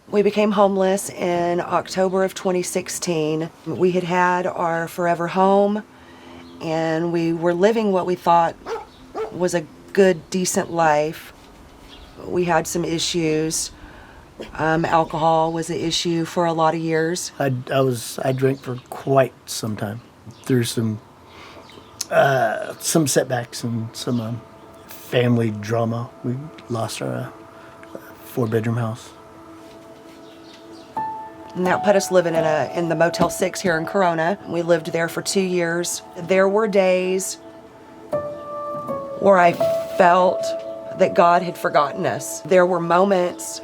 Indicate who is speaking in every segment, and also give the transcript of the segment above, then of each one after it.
Speaker 1: We became homeless in October of 2016. We had had our forever home, and we were living what we thought was a good, decent life. We had some issues. Alcohol was an issue for a lot of years.
Speaker 2: I drank for quite some time through some setbacks and some family drama. We lost our 4-bedroom house.
Speaker 1: And that put us living in the Motel 6 here in Corona. We lived there for 2 years. There were days where I felt that God had forgotten us. There were moments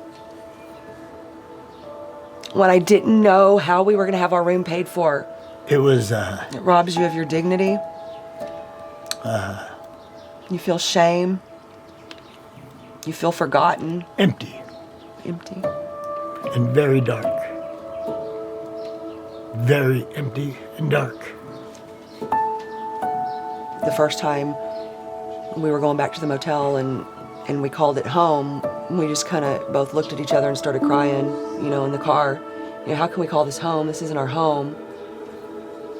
Speaker 1: when I didn't know how we were going to have our room paid for.
Speaker 2: It was...
Speaker 1: It robs you of your dignity. You feel shame. You feel forgotten.
Speaker 2: Empty.
Speaker 1: Empty.
Speaker 2: And very dark. Very empty and dark.
Speaker 1: The first time we were going back to the motel and we called it home, we just kind of both looked at each other and started crying, in the car. How can we call this home? This isn't our home.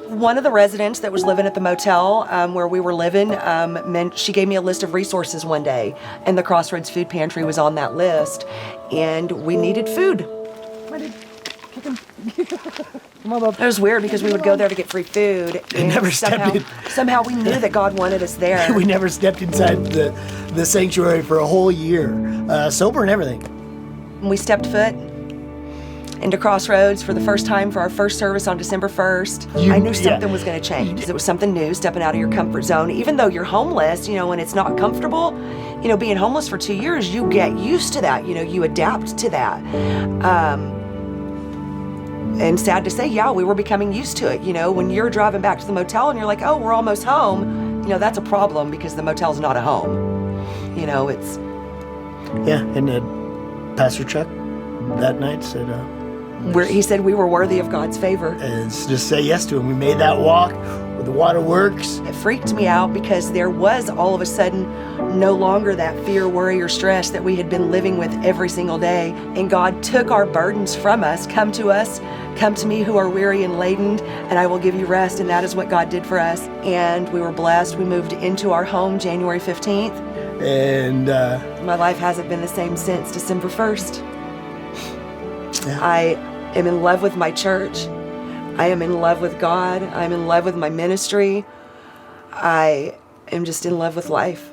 Speaker 1: One of the residents that was living at the motel where we were living, she gave me a list of resources one day, and the Crossroads food pantry was on that list, and we needed food. It was weird because we would go there to get free food, and somehow we knew that God wanted us there.
Speaker 2: We never stepped inside the sanctuary for a whole year, sober and everything.
Speaker 1: We stepped foot into Crossroads for the first time for our first service on December 1st. I knew something was going to change. It was something new, stepping out of your comfort zone. Even though you're homeless, and it's not comfortable, being homeless for 2 years, you get used to that. You adapt to that. And sad to say, we were becoming used to it. When you're driving back to the motel and you're like, oh, we're almost home, that's a problem because the motel's not a home. It's...
Speaker 2: Yeah, and Pastor Chuck that night said...
Speaker 1: he said we were worthy of God's favor.
Speaker 2: And just say yes to him. We made that walk where the water works.
Speaker 1: It freaked me out because there was all of a sudden no longer that fear, worry, or stress that we had been living with every single day. And God took our burdens from us. Come to me who are weary and laden, and I will give you rest. And that is what God did for us. And we were blessed. We moved into our home January 15th.
Speaker 2: And
Speaker 1: my life hasn't been the same since December 1st.
Speaker 2: Yeah.
Speaker 1: I am in love with my church. I am in love with God. I'm in love with my ministry. I am just in love with life.